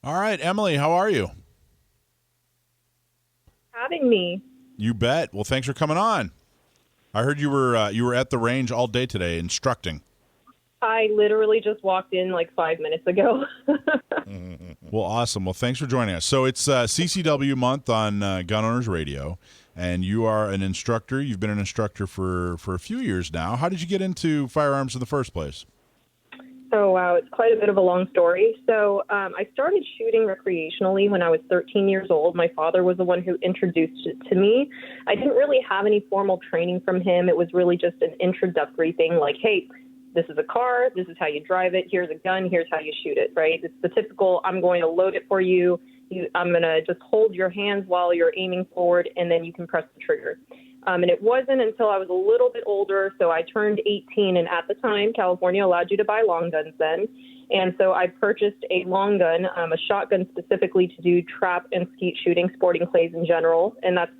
All right, Emily, how are you? Having me. You bet. Well, thanks for coming on. I heard you were at the range all day today instructing. I literally just walked in like 5 minutes ago. Well, awesome. Well, thanks for joining us. So it's CCW month on Gun Owners Radio, and you are an instructor. You've been an instructor for a few years now. How did you get into firearms in the first place? Oh, wow. It's quite a bit of a long story. So I started shooting recreationally when I was 13 years old. My father was the one who introduced it to me. I didn't really have any formal training from him. It was really just an introductory thing like, hey, this is a car, this is how you drive it, here's a gun, here's how you shoot it, right? It's the typical, I'm going to load it for you, I'm going to just hold your hands while you're aiming forward, and then you can press the trigger. And it wasn't until I was a little bit older, so I turned 18, and at the time, California allowed you to buy long guns then. And so I purchased a long gun, a shotgun specifically to do trap and skeet shooting, sporting clays in general, and that's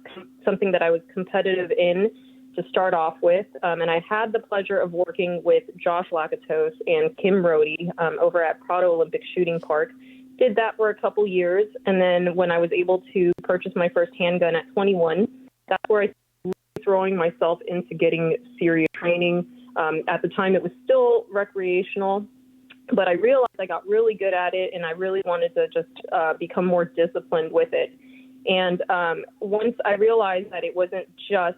something that I was competitive in to start off with. And I had the pleasure of working with Josh Lakatos and Kim Rohde over at Prado Olympic Shooting Park. Did that for a couple years. And then when I was able to purchase my first handgun at 21, that's where I started really throwing myself into getting serious training. At the time, it was still recreational, but I realized I got really good at it, and I really wanted to just become more disciplined with it. And once I realized that it wasn't just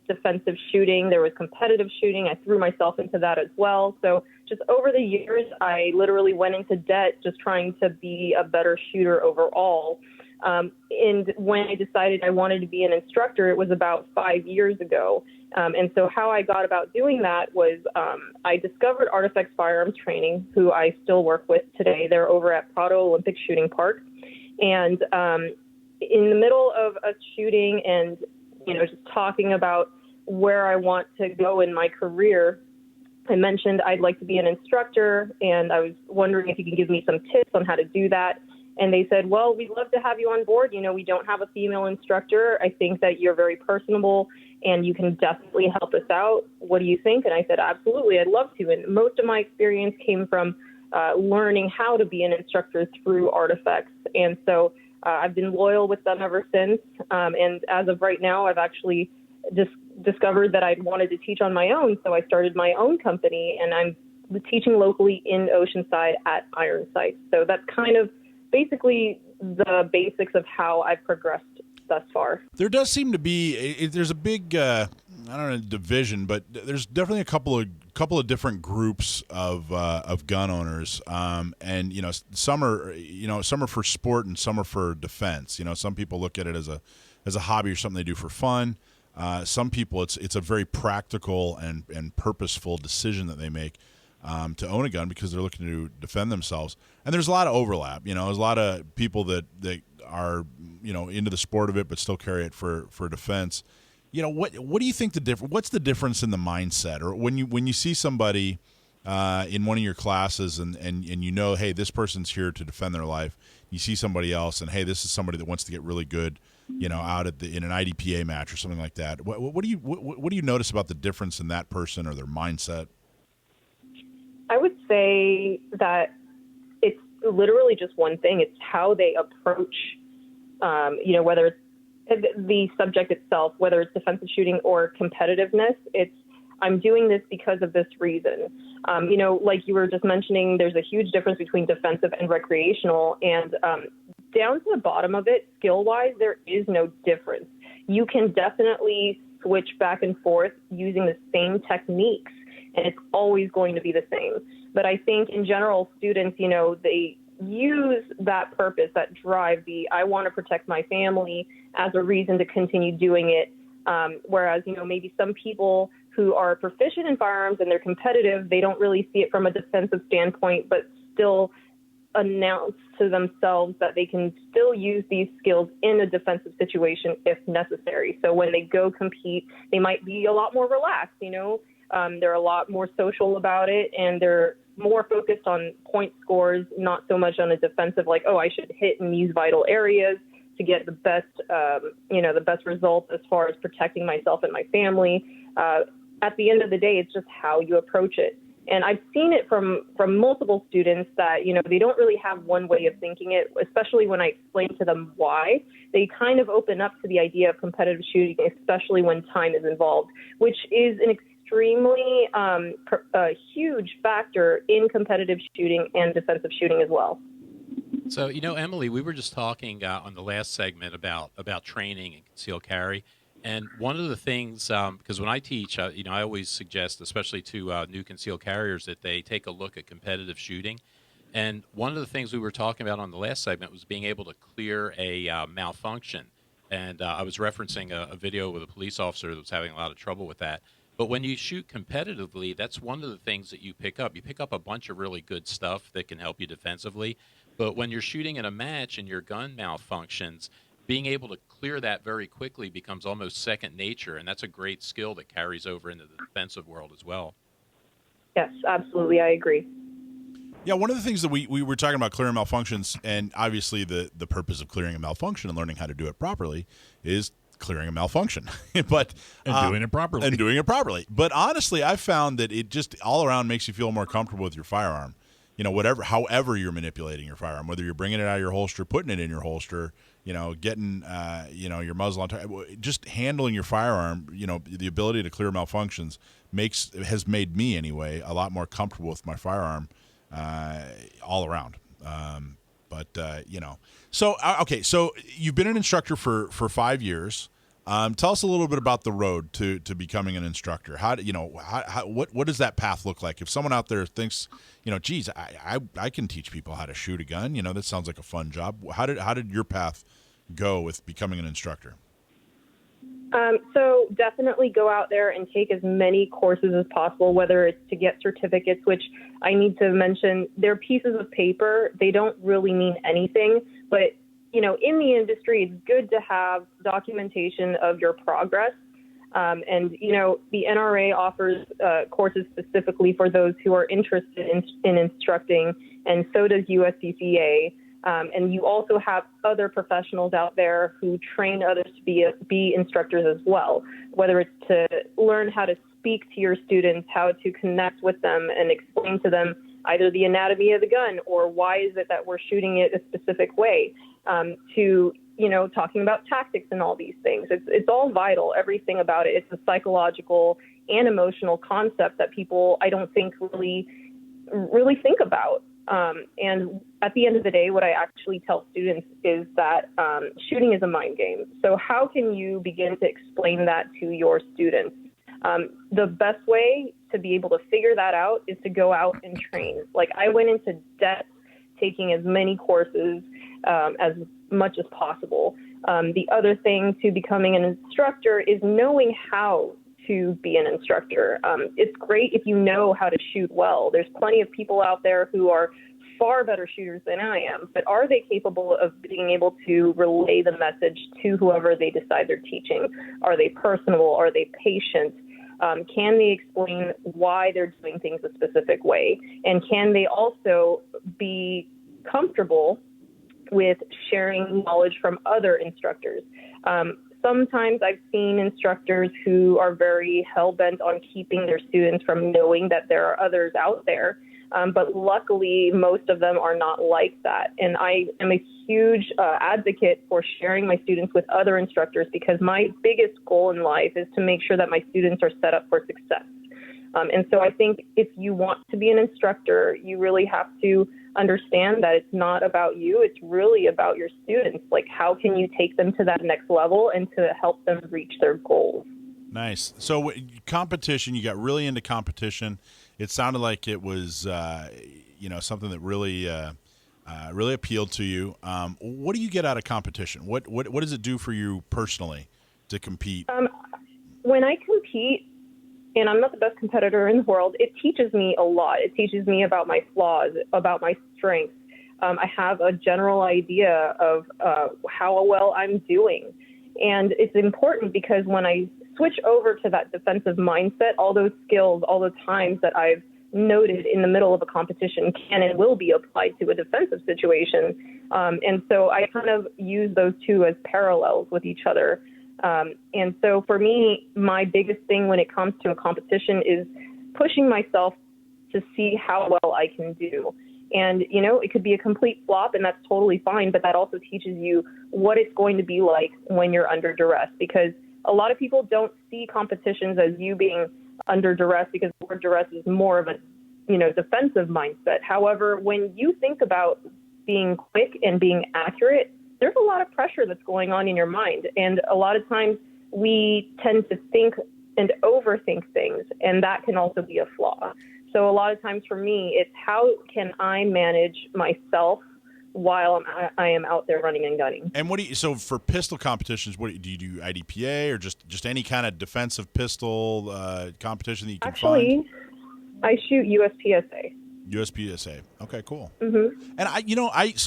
defensive shooting, there was competitive shooting, I threw myself into that as well. So just over the years, I literally went into debt just trying to be a better shooter overall. And when I decided I wanted to be an instructor, it was about 5 years ago. And so how I got about doing that was I discovered Artifacts Firearms Training, who I still work with today. They're over at Prado Olympic Shooting Park. And in the middle of us shooting and just talking about where I want to go in my career, I mentioned I'd like to be an instructor, and I was wondering if you could give me some tips on how to do that. And they said, well, we'd love to have you on board. We don't have a female instructor. I think that you're very personable, and you can definitely help us out. What do you think? And I said, absolutely, I'd love to. And most of my experience came from learning how to be an instructor through Artifacts. And so I've been loyal with them ever since. And as of right now, I've actually discovered that I wanted to teach on my own. So I started my own company, and I'm teaching locally in Oceanside at Iron Sights. So that's kind of basically the basics of how I've progressed thus far. There does seem to be there's a big I don't know, division, but there's definitely a couple of different groups of gun owners, and some are for sport and some are for defense. Some people look at it as a hobby or something they do for fun. Some people it's a very practical and purposeful decision that they make to own a gun because they're looking to defend themselves. And there's a lot of overlap. There's a lot of people that are into the sport of it but still carry it for defense. What do you think what's the difference in the mindset, or when you see somebody in one of your classes and hey, this person's here to defend their life, you see somebody else and hey, this is somebody that wants to get really good out in an IDPA match or something like that. What do you notice about the difference in that person or their mindset? I would say that it's literally just one thing. It's how they approach, whether it's the subject itself, whether it's defensive shooting or competitiveness. It's, I'm doing this because of this reason. Like you were just mentioning, there's a huge difference between defensive and recreational. And down to the bottom of it, skill-wise, there is no difference. You can definitely switch back and forth using the same techniques, and it's always going to be the same. But I think in general, students, they use that purpose, that drive, I want to protect my family as a reason to continue doing it. Whereas, maybe some people who are proficient in firearms and they're competitive, they don't really see it from a defensive standpoint, but still announce to themselves that they can still use these skills in a defensive situation if necessary. So when they go compete, they might be a lot more relaxed, they're a lot more social about it, and they're more focused on point scores, not so much on a defensive, like, oh, I should hit in these vital areas to get the best, the best results as far as protecting myself and my family. At the end of the day, it's just how you approach it. And I've seen it from multiple students that, they don't really have one way of thinking it, especially when I explain to them why. They kind of open up to the idea of competitive shooting, especially when time is involved, which is an extremely huge factor in competitive shooting and defensive shooting as well. So, Emily, we were just talking on the last segment about training and concealed carry. And one of the things, because when I teach, I always suggest, especially to new concealed carriers, that they take a look at competitive shooting. And one of the things we were talking about on the last segment was being able to clear a malfunction. And I was referencing a video with a police officer that was having a lot of trouble with that. But when you shoot competitively, that's one of the things that you pick up. You pick up a bunch of really good stuff that can help you defensively. But when you're shooting in a match and your gun malfunctions, being able to clear that very quickly becomes almost second nature, and that's a great skill that carries over into the defensive world as well. Yes, absolutely. I agree. Yeah, one of the things that we were talking about clearing malfunctions, and obviously the purpose of clearing a malfunction and learning how to do it properly is clearing a malfunction. But doing it properly. But honestly, I've found that it just all around makes you feel more comfortable with your firearm. However you're manipulating your firearm, whether you're bringing it out of your holster, putting it in your holster, getting, your muzzle on top, just handling your firearm, the ability to clear malfunctions has made me anyway a lot more comfortable with my firearm all around. So you've been an instructor for 5 years. Tell us a little bit about the road to becoming an instructor. What does that path look like? If someone out there thinks, geez, I can teach people how to shoot a gun. That sounds like a fun job. How did your path go with becoming an instructor? So definitely go out there and take as many courses as possible, whether it's to get certificates, which I need to mention, they're pieces of paper. They don't really mean anything, but in the industry, it's good to have documentation of your progress. The NRA offers courses specifically for those who are interested in instructing, and so does USCCA. And you also have other professionals out there who train others to be instructors as well, whether it's to learn how to speak to your students, how to connect with them and explain to them either the anatomy of the gun or why is it that we're shooting it a specific way, to, talking about tactics and all these things. It's all vital, everything about it. It's a psychological and emotional concept that people, I don't think, really think about. And at the end of the day, what I actually tell students is that shooting is a mind game. So how can you begin to explain that to your students? The best way to be able to figure that out is to go out and train. Like, I went into debt taking as many courses as much as possible. The other thing to becoming an instructor is knowing how to be an instructor. It's great if you know how to shoot well. There's plenty of people out there who are far better shooters than I am, but are they capable of being able to relay the message to whoever they decide they're teaching? Are they personable? Are they patient? Can they explain why they're doing things a specific way? And can they also be comfortable with sharing knowledge from other instructors? Sometimes I've seen instructors who are very hell-bent on keeping their students from knowing that there are others out there. But luckily, most of them are not like that. And I am a huge advocate for sharing my students with other instructors, because my biggest goal in life is to make sure that my students are set up for success. And so I think if you want to be an instructor, you really have to understand that it's not about you. It's really about your students. Like, how can you take them to that next level and to help them reach their goals? Nice. So competition, you got really into competition. It sounded like it was, something that really appealed to you. What do you get out of competition? What does it do for you personally to compete? When I compete, and I'm not the best competitor in the world, it teaches me a lot. It teaches me about my flaws, about my strengths. I have a general idea of how well I'm doing. And it's important because when I switch over to that defensive mindset, all those skills, all the times that I've noted in the middle of a competition can and will be applied to a defensive situation. And so I kind of use those two as parallels with each other. And so for me, my biggest thing when it comes to a competition is pushing myself to see how well I can do. And, it could be a complete flop, and that's totally fine, but that also teaches you what it's going to be like when you're under duress, because a lot of people don't see competitions as you being under duress, because the word duress is more of a, defensive mindset. However, when you think about being quick and being accurate, there's a lot of pressure that's going on in your mind. And a lot of times we tend to think and overthink things, and that can also be a flaw. So a lot of times for me, it's how can I manage myself while I am out there running and gunning. And so for pistol competitions, do you do IDPA or just any kind of defensive pistol competition that you can find? I shoot USPSA. USPSA. Okay, cool. Mm-hmm. And I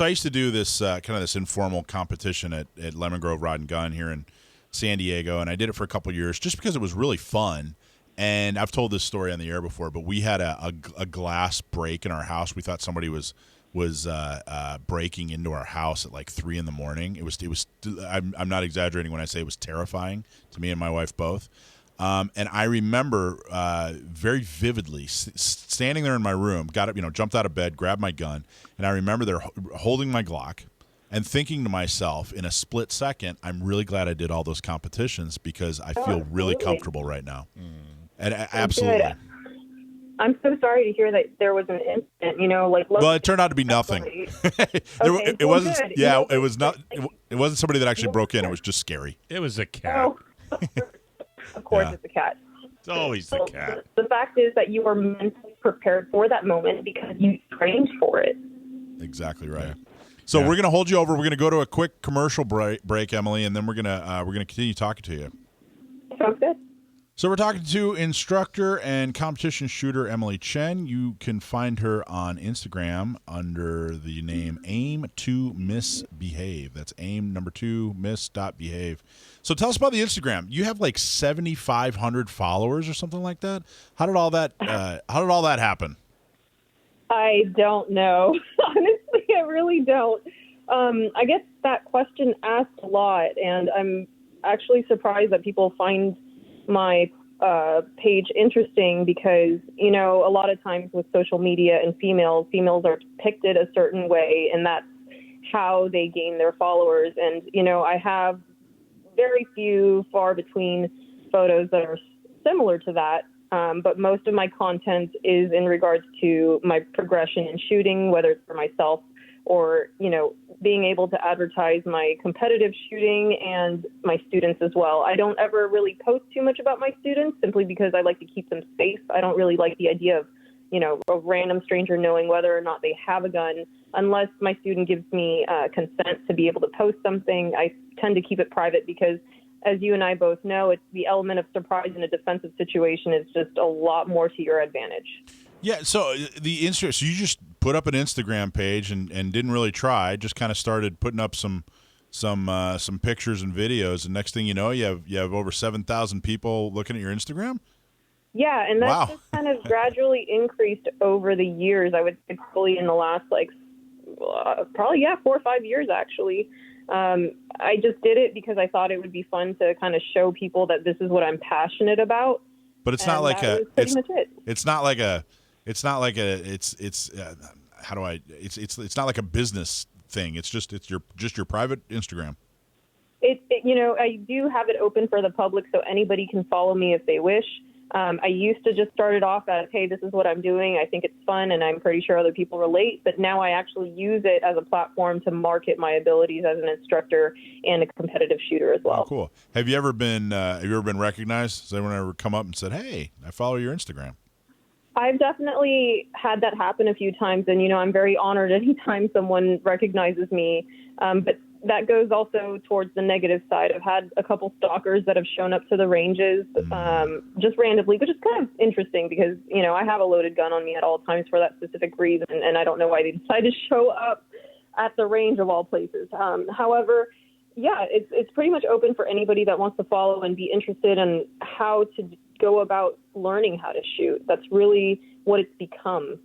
used to do this kind of this informal competition at Lemon Grove Rod and Gun here in San Diego, and I did it for a couple of years just because it was really fun. And I've told this story on the air before, but we had a glass break in our house. We thought somebody was breaking into our house at like 3 a.m. It was. I'm not exaggerating when I say it was terrifying to me and my wife both. And I remember very vividly standing there in my room, got up, jumped out of bed, grabbed my gun, and I remember they're holding my Glock and thinking to myself in a split second, I'm really glad I did all those competitions because I feel really comfortable right now. And absolutely. Good. I'm so sorry to hear that there was an incident, Well, it turned out to be nothing. It wasn't. Good. Yeah, it was not. It wasn't somebody that actually broke in. It was just scary. It was a cat. Oh. Of course, It's a cat. It's always the cat. The fact is that you were mentally prepared for that moment because you trained for it. Exactly right. So we're going to hold you over. We're going to go to a quick commercial break, Emily, and then we're going to continue talking to you. Sounds good. So we're talking to instructor and competition shooter Emily Chen. You can find her on Instagram under the name aim2misbehave. That's aim2miss.behave. So tell us about the Instagram. You have like 7,500 followers or something like that. How did all that happen? I don't know. Honestly, I really don't. I get that question asked a lot, and I'm actually surprised that people find my page interesting because, a lot of times with social media and females are depicted a certain way, and that's how they gain their followers. And, I have very few, far between photos that are similar to that. But most of my content is in regards to my progression in shooting, whether it's for myself or, being able to advertise my competitive shooting and my students as well. I don't ever really post too much about my students simply because I like to keep them safe. I don't really like the idea of, a random stranger knowing whether or not they have a gun. Unless my student gives me consent to be able to post something, I tend to keep it private because, as you and I both know, it's the element of surprise in a defensive situation is just a lot more to your advantage. Yeah, so so you just put up an Instagram page and didn't really try, just kind of started putting up some pictures and videos, and next thing you know, you have over 7,000 people looking at your Instagram? Yeah, and that's just kind of gradually increased over the years. I would say probably in the last 4 or 5 years actually. I just did it because I thought it would be fun to kind of show people that this is what I'm passionate about. But it's not like it's not like a business thing. It's just your private Instagram. I do have it open for the public so anybody can follow me if they wish. I used to just start it off as, hey, this is what I'm doing. I think it's fun, and I'm pretty sure other people relate. But now I actually use it as a platform to market my abilities as an instructor and a competitive shooter as well. Oh, cool. Have you ever been recognized? Has anyone ever come up and said, hey, I follow your Instagram? I've definitely had that happen a few times, and, I'm very honored anytime someone recognizes me. But that goes also towards the negative side. I've had a couple stalkers that have shown up to the ranges just randomly, which is kind of interesting because, I have a loaded gun on me at all times for that specific reason, and I don't know why they decide to show up at the range of all places. However, yeah, it's pretty much open for anybody that wants to follow and be interested in how to go about learning how to shoot. That's really what it's become.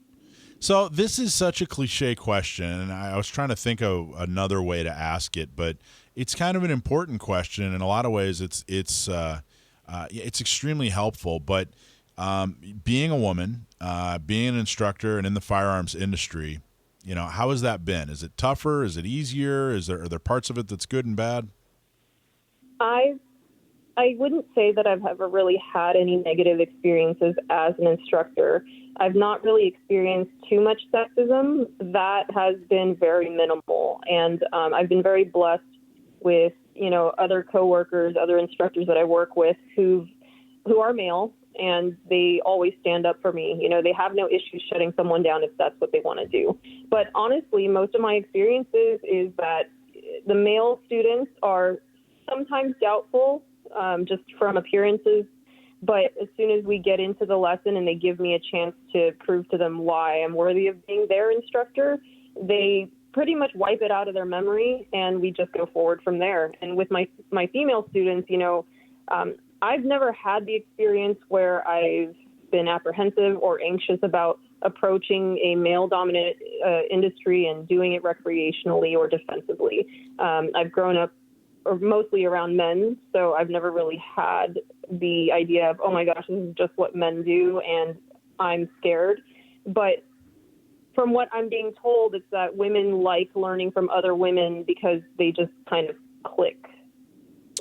So this is such a cliche question, and I was trying to think of another way to ask it, but it's kind of an important question. In a lot of ways, it's extremely helpful. But Being a woman, being an instructor, and in the firearms industry, how has that been? Is it tougher? Is it easier? Are there parts of it that's good and bad? I wouldn't say that I've ever really had any negative experiences as an instructor. I've not really experienced too much sexism. That has been very minimal. And I've been very blessed with, other coworkers, other instructors that I work with who are male, and they always stand up for me. They have no issue shutting someone down if that's what they want to do. But honestly, most of my experiences is that the male students are sometimes doubtful, just from appearances. But as soon as we get into the lesson and they give me a chance to prove to them why I'm worthy of being their instructor, they pretty much wipe it out of their memory, and we just go forward from there. And with my female students, I've never had the experience where I've been apprehensive or anxious about approaching a male-dominant industry and doing it recreationally or defensively. I've grown up mostly around men, so I've never really had the idea of, oh my gosh, this is just what men do and I'm scared. But from what I'm being told, it's that women like learning from other women because they just kind of click.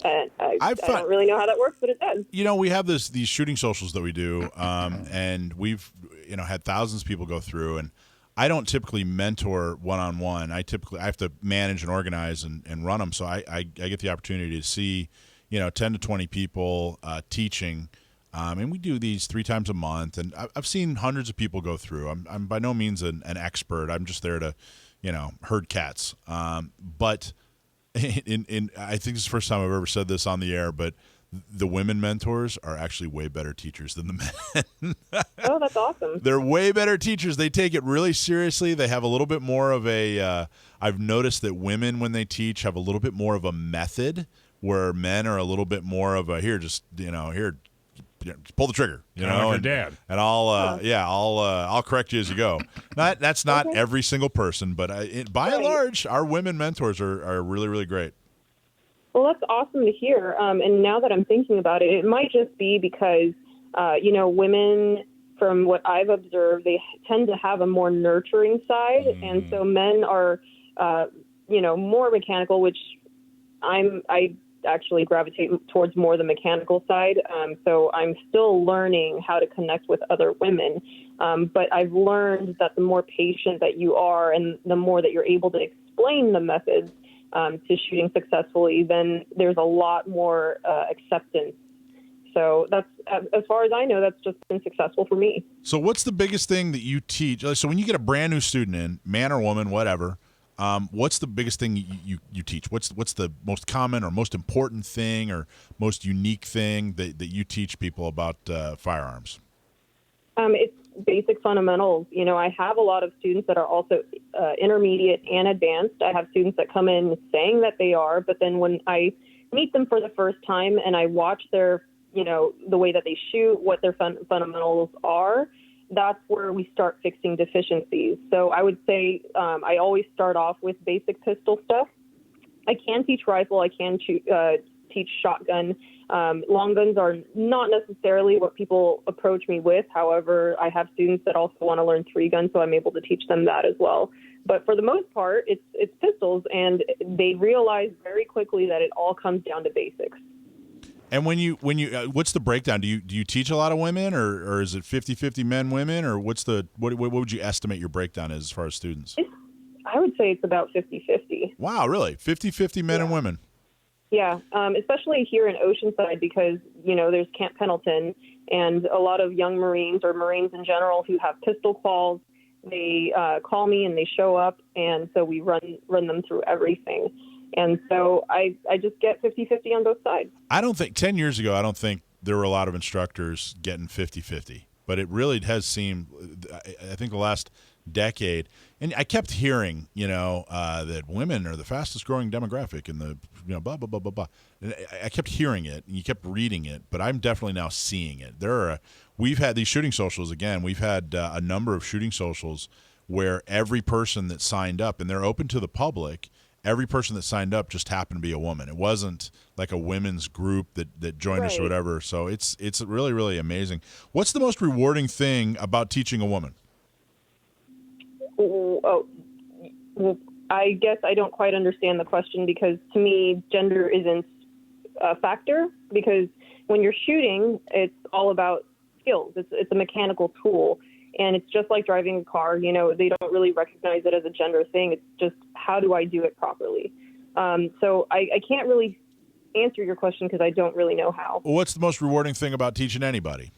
And I don't really know how that works, but it does. We have these shooting socials that we do, and we've had thousands of people go through, and I don't typically mentor one-on-one. I have to manage and organize and run them. So I get the opportunity to see, 10 to 20 people teaching. And we do these 3 times a month. And I've seen hundreds of people go through. I'm by no means an expert. I'm just there to, herd cats. But I think this is the first time I've ever said this on the air, but the women mentors are actually way better teachers than the men. Oh, that's awesome. They're way better teachers. They take it really seriously. They have a little bit more of a I've noticed that women, when they teach, have a little bit more of a method, where men are a little bit more of a, just pull the trigger, like your dad. And I'll correct you as you go. That's not Okay. every single person, but by and large, our women mentors are really, really great. Well, that's awesome to hear. And now that I'm thinking about it, it might just be because, women, from what I've observed, they tend to have a more nurturing side. Mm-hmm. And so men are, more mechanical, which I actually gravitate towards more the mechanical side. So I'm still learning how to connect with other women. But I've learned that the more patient that you are and the more that you're able to explain the methods to shooting successfully, then there's a lot more acceptance. So that's, as far as I know, that's just been successful for me. So what's the biggest thing that you teach? So when you get a brand new student in, man or woman, whatever, what's the biggest thing you teach? What's the most common or most important thing or most unique thing that you teach people about firearms? It's basic fundamentals. I have a lot of students that are also intermediate and advanced. I have students that come in saying that they are, but then when I meet them for the first time and I watch their, the way that they shoot, what their fundamentals are, that's where we start fixing deficiencies. So I would say I always start off with basic pistol stuff. I can teach rifle. I can teach shotgun. Long guns are not necessarily what people approach me with. However, I have students that also want to learn 3-gun, so I'm able to teach them that as well. But for the most part, it's pistols, and they realize very quickly that it all comes down to basics. And when you what's the breakdown? Do you teach a lot of women, or is it 50-50 men, women, or what would you estimate your breakdown is as far as students? I would say it's about 50-50. Wow, really? 50-50 men and women? Yeah, especially here in Oceanside because, there's Camp Pendleton and a lot of young Marines or Marines in general who have pistol quals. They call me and they show up, and so we run them through everything. And so I just get 50-50 on both sides. 10 years ago, I don't think there were a lot of instructors getting 50-50, but it really has seemed, I think the last decade, and I kept hearing, that women are the fastest growing demographic in the, blah, blah, blah, blah, blah. And I kept hearing it, and you kept reading it, but I'm definitely now seeing it. We've had these shooting socials, again, we've had a number of shooting socials where every person that signed up, and they're open to the public, every person that signed up just happened to be a woman. It wasn't like a women's group that joined us or whatever. So it's really, really amazing. What's the most rewarding thing about teaching a woman? Oh, well, I guess I don't quite understand the question, because to me, gender isn't a factor, because when you're shooting, it's all about skills. It's a mechanical tool, and it's just like driving a car. You know, they don't really recognize it as a gender thing. It's just, how do I do it properly? So I can't really answer your question because I don't really know how. Well, what's the most rewarding thing about teaching anybody?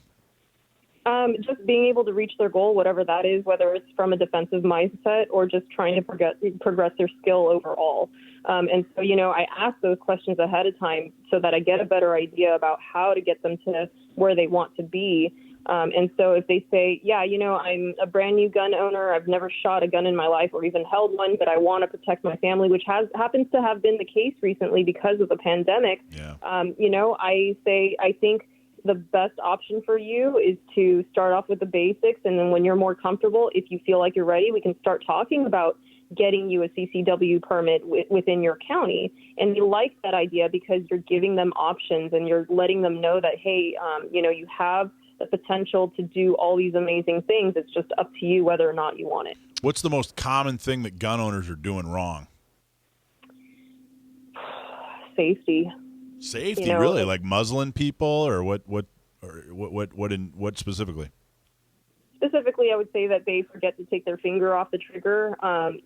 Just being able to reach their goal, whatever that is, whether it's from a defensive mindset or just trying to progress their skill overall. And so, you know, I ask those questions ahead of time so that I get a better idea about how to get them to where they want to be. And so if they say, yeah, you know, I'm a brand new gun owner, I've never shot a gun in my life or even held one, but I want to protect my family, which happens to have been the case recently because of the pandemic. Yeah. You know, I say, I think the best option for you is to start off with the basics. And then when you're more comfortable, if you feel like you're ready, we can start talking about getting you a CCW permit within your county. And they like that idea because you're giving them options and you're letting them know that, hey, you know, you have the potential to do all these amazing things. It's just up to you whether or not you want it. What's the most common thing that gun owners are doing wrong? Safety. Safety, You know, really? Like muzzling people, or what specifically? Specifically, I would say that they forget to take their finger off the trigger.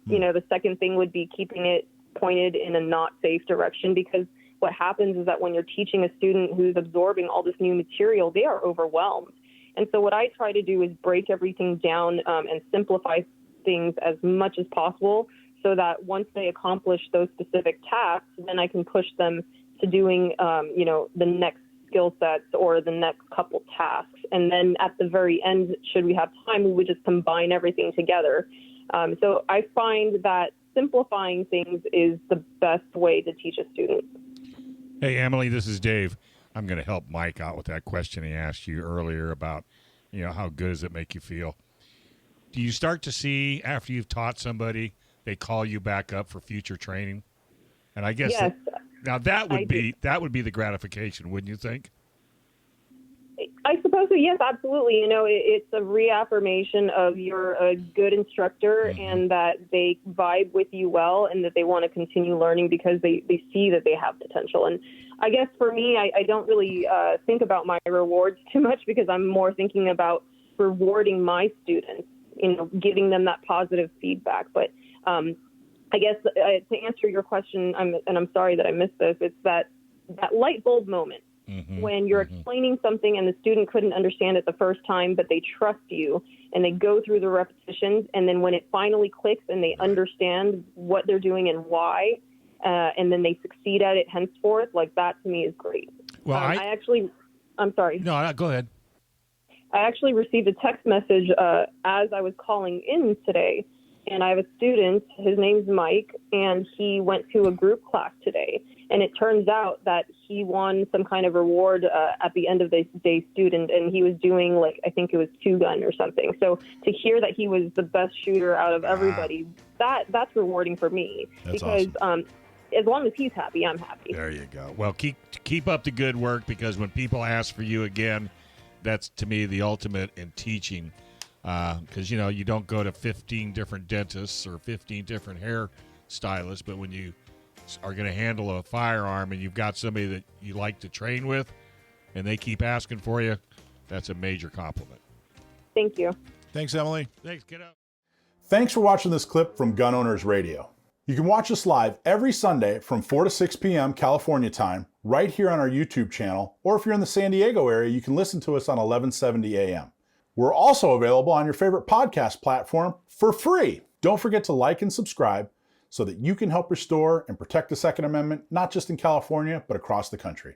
You know, the second thing would be keeping it pointed in a not safe direction, because what happens is that when you're teaching a student who's absorbing all this new material, they are overwhelmed. And so what I try to do is break everything down and simplify things as much as possible, so that once they accomplish those specific tasks, then I can push them to doing, you know, the next skill sets or the next couple tasks. And then at the very end, should we have time, we would just combine everything together. So I find that simplifying things is the best way to teach a student. Hey, Emily, this is Dave. I'm going to help Mike out with that question he asked you earlier about, you know, how good does it make you feel? Do you start to see, after you've taught somebody, they call you back up for future training? And I guess Yes. Now that would be the gratification, wouldn't you think? I suppose so. Yes, absolutely. You know, it's a reaffirmation of you're a good instructor, and that they vibe with you well, and that they want to continue learning because they see that they have potential. And I guess for me, I don't really think about my rewards too much, because I'm more thinking about rewarding my students, you know, giving them that positive feedback. But I guess to answer your question, and I'm sorry that I missed this, it's that light bulb moment when you're explaining something and the student couldn't understand it the first time, but they trust you and they go through the repetitions. And then when it finally clicks and they understand what they're doing and why, and then they succeed at it henceforth, like that to me is great. Well, I'm sorry. No, go ahead. I actually received a text message as I was calling in today. And I have a student, his name's Mike, and he went to a group class today. And it turns out that he won some kind of reward at the end of the day student, and he was doing, like, I think it was 2-gun or something. So to hear that he was the best shooter out of everybody, that's rewarding for me. That's because awesome. As long as he's happy, I'm happy. There you go. Well, keep up the good work, because when people ask for you again, that's, to me, the ultimate in teaching. Because, you know, you don't go to 15 different dentists or 15 different hair stylists, but when you are going to handle a firearm and you've got somebody that you like to train with and they keep asking for you, that's a major compliment. Thank you. Thanks, Emily. Thanks, kiddo. Thanks for watching this clip from Gun Owners Radio. You can watch us live every Sunday from 4 to 6 p.m. California time, right here on our YouTube channel, or if you're in the San Diego area, you can listen to us on 1170 a.m. We're also available on your favorite podcast platform for free. Don't forget to like and subscribe so that you can help restore and protect the Second Amendment, not just in California, but across the country.